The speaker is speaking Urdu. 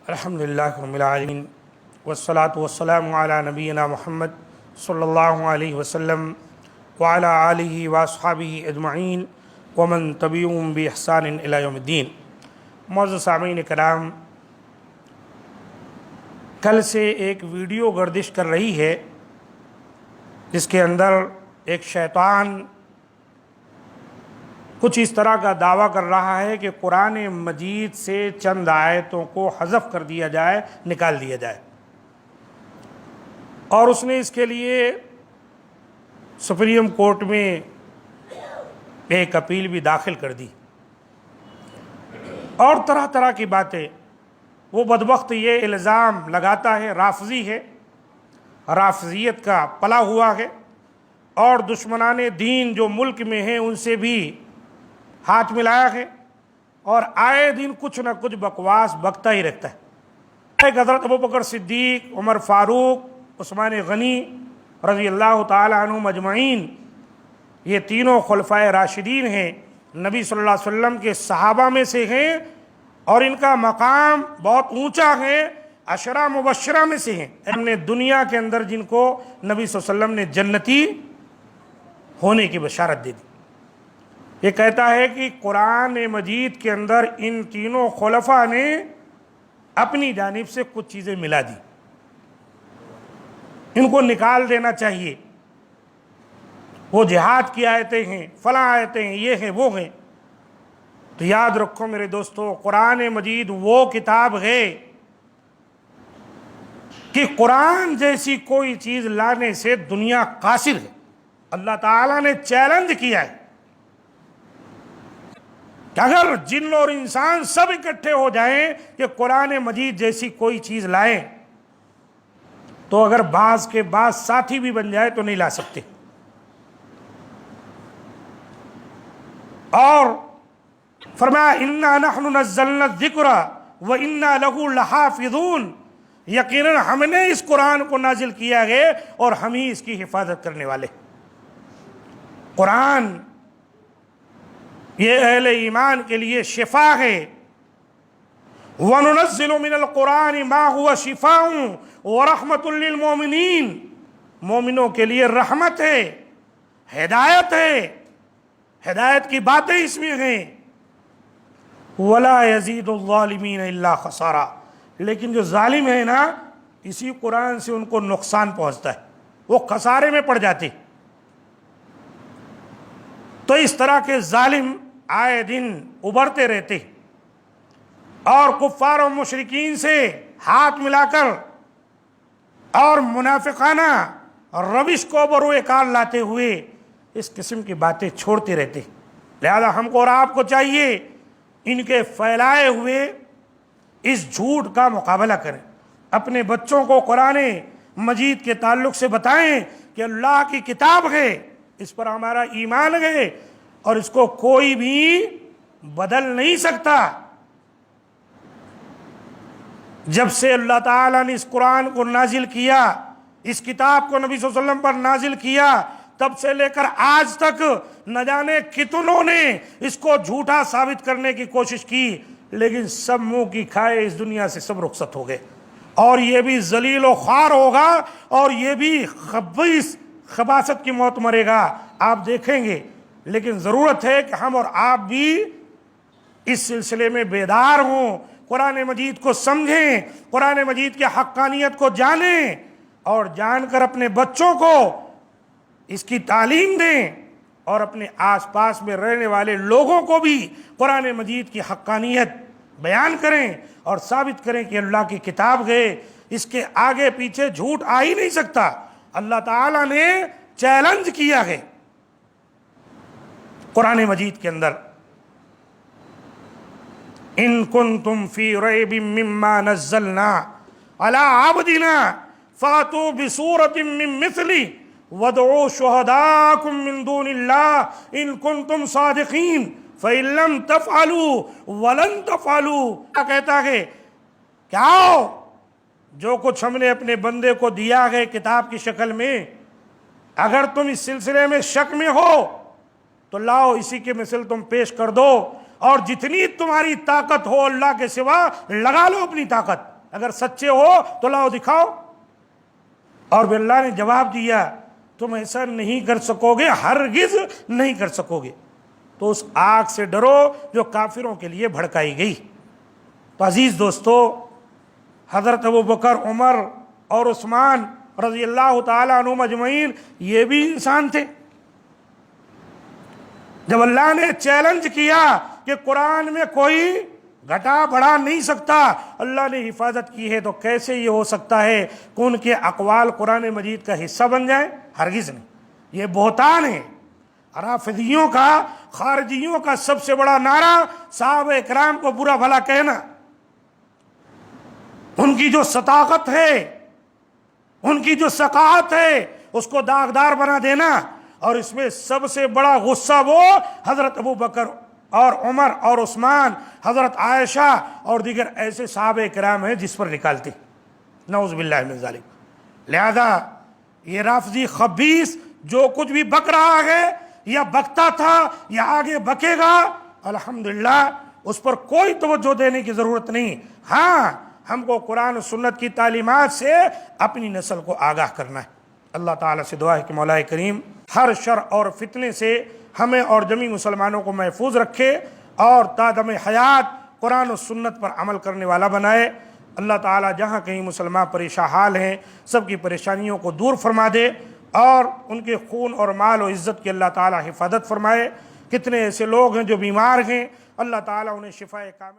الحمد للہ رب العالمین والصلاة والسلام علی نبینا محمد صلی اللہ علیہ وسلم وعلی آلہ واصحابہ اجمعین ومن تبعہم بإحسان الی یوم الدین۔ معزز سامعین کرام، کل سے ایک ویڈیو گردش کر رہی ہے جس کے اندر ایک شیطان کچھ اس طرح کا دعویٰ کر رہا ہے کہ قرآن مجید سے چند آیتوں کو حذف کر دیا جائے، نکال دیا جائے، اور اس نے اس کے لیے سپریم کورٹ میں ایک اپیل بھی داخل کر دی اور طرح طرح کی باتیں۔ وہ بدبخت یہ الزام لگاتا ہے رافضی ہے، رافضیت کا پلا ہوا ہے، اور دشمنان دین جو ملک میں ہیں ان سے بھی ہاتھ ملایا ہے، اور آئے دن کچھ نہ کچھ بکواس بکتا ہی رہتا ہے۔ ایک حضرت ابوبکر صدیق، عمر فاروق، عثمان غنی رضی اللہ تعالی عنہم اجمعین، یہ تینوں خلفائے راشدین ہیں، نبی صلی اللہ علیہ وسلم کے صحابہ میں سے ہیں، اور ان کا مقام بہت اونچا ہے، عشرہ مبشرہ میں سے ہیں۔ ہم نے دنیا کے اندر جن کو نبی صلی اللہ علیہ وسلم نے جنتی ہونے کی بشارت دے دی۔ یہ کہتا ہے کہ قرآن مجید کے اندر ان تینوں خلفاء نے اپنی جانب سے کچھ چیزیں ملا دی، ان کو نکال دینا چاہیے۔ وہ جہاد کی آیتیں ہیں، فلاں آیتیں ہیں، یہ ہیں وہ ہیں۔ تو یاد رکھو میرے دوستو، قرآن مجید وہ کتاب ہے کہ قرآن جیسی کوئی چیز لانے سے دنیا قاصر ہے۔ اللہ تعالیٰ نے چیلنج کیا ہے کہ اگر جن اور انسان سب اکٹھے ہو جائیں کہ قرآن مجید جیسی کوئی چیز لائیں، تو اگر بعض کے بعض ساتھی بھی بن جائے تو نہیں لا سکتے۔ اور فرمایا اِنَّا نَحْنُ نَزَّلْنَا الذِّكْرَ وَإِنَّا لَهُ لَحَافِظُونَ، یقیناً ہم نے اس قرآن کو نازل کیا ہے اور ہم ہی اس کی حفاظت کرنے والے۔ قرآن یہ اہل ایمان کے لیے شفا ہے۔ وَنُنَزِّلُ مِنَ الْقُرْآنِ مَا هُوَ شِفَاءٌ وَرَحْمَةٌ لِّلْمُؤْمِنِينَ، مومنوں کے لیے رحمت ہے، ہدایت ہے، ہدایت کی باتیں اس میں ہیں۔ وَلَا يَزِيدُ الظَّالِمِينَ إِلَّا خَسَارًا، لیکن جو ظالم ہیں نا، اسی قرآن سے ان کو نقصان پہنچتا ہے، وہ خسارے میں پڑ جاتے۔ تو اس طرح کے ظالم آئے دن ابھرتے رہتے، اور کفار و مشرکین سے ہاتھ ملا کر اور منافقانہ روش کو بروئے کار لاتے ہوئے اس قسم کی باتیں چھوڑتے رہتے۔ لہذا ہم کو اور آپ کو چاہیے ان کے پھیلائے ہوئے اس جھوٹ کا مقابلہ کریں، اپنے بچوں کو قرآن مجید کے تعلق سے بتائیں کہ اللہ کی کتاب ہے، اس پر ہمارا ایمان ہے، اور اس کو کوئی بھی بدل نہیں سکتا۔ جب سے اللہ تعالیٰ نے اس قرآن کو نازل کیا، اس کتاب کو نبی صلی اللہ علیہ وسلم پر نازل کیا، تب سے لے کر آج تک نہ جانے کتنوں نے اس کو جھوٹا ثابت کرنے کی کوشش کی، لیکن سب منہ کی کھائے اس دنیا سے سب رخصت ہو گئے، اور یہ بھی ذلیل و خوار ہوگا، اور یہ بھی خبیث خباثت کی موت مرے گا، آپ دیکھیں گے۔ لیکن ضرورت ہے کہ ہم اور آپ بھی اس سلسلے میں بیدار ہوں، قرآن مجید کو سمجھیں، قرآن مجید کی حقانیت کو جانیں، اور جان کر اپنے بچوں کو اس کی تعلیم دیں، اور اپنے آس پاس میں رہنے والے لوگوں کو بھی قرآن مجید کی حقانیت بیان کریں اور ثابت کریں کہ اللہ کی کتاب ہے، اس کے آگے پیچھے جھوٹ آ ہی نہیں سکتا۔ اللہ تعالیٰ نے چیلنج کیا ہے قرآن مجید کے اندر، ان کنتم فی ریب مما نزلنا علی عبدنا فاتوا بسورۃ من مثلہ وادعوا شہداءکم من دون اللہ ان کنتم صادقین فإن لم تفعلوا ولن تفعلوا۔ کیا کہتا ہے کہ آؤ، جو کچھ ہم نے اپنے بندے کو دیا ہے کتاب کی شکل میں، اگر تم اس سلسلے میں شک میں ہو تو لاؤ اسی کے مثل تم پیش کر دو، اور جتنی تمہاری طاقت ہو اللہ کے سوا لگا لو اپنی طاقت۔ اگر سچے ہو تو لاؤ دکھاؤ. اور پھر اللہ نے جواب دیا تم ایسا نہیں کر سکو گے، ہرگز نہیں کر سکو گے. تو اس آگ سے ڈرو جو کافروں کے لیے بھڑکائی گئی. تو عزیز دوستو، حضرت ابوبکر، عمر اور عثمان رضی اللہ تعالیٰ عنہم اجمعین یہ بھی انسان تھے. جب اللہ نے چیلنج کیا کہ قرآن میں کوئی گھٹا بڑھا نہیں سکتا، اللہ نے حفاظت کی ہے، تو کیسے یہ ہو سکتا ہے کہ ان کے اقوال قرآن مجید کا حصہ بن جائیں؟ ہرگز نہیں. یہ بہتان ہے. رافضیوں کا، خارجیوں کا سب سے بڑا نعرہ صحابہ کرام کو برا بھلا کہنا، ان کی جو صداقت ہے، ان کی جو ثقافت ہے، اس کو داغدار بنا دینا. اور اس میں سب سے بڑا غصہ وہ حضرت ابوبکر اور عمر اور عثمان، حضرت عائشہ اور دیگر ایسے صحابہ کرام ہیں جس پر نکالتے. نعوذ باللہ من ذالک. لہذا یہ رافضی خبیث جو کچھ بھی بک رہا ہے یا بکتا تھا یا آگے بکے گا، الحمدللہ اس پر کوئی توجہ دینے کی ضرورت نہیں. ہاں، ہم کو قرآن و سنت کی تعلیمات سے اپنی نسل کو آگاہ کرنا ہے. اللہ تعالیٰ سے دعا ہے کہ مولا کریم ہر شر اور فتنے سے ہمیں اور جمی مسلمانوں کو محفوظ رکھے اور تا دم حیات قرآن و سنت پر عمل کرنے والا بنائے. اللہ تعالیٰ جہاں کہیں مسلمان پریشان حال ہیں، سب کی پریشانیوں کو دور فرما دے اور ان کے خون اور مال و عزت کی اللہ تعالیٰ حفاظت فرمائے. کتنے ایسے لوگ ہیں جو بیمار ہیں، اللہ تعالیٰ انہیں شفائے کامل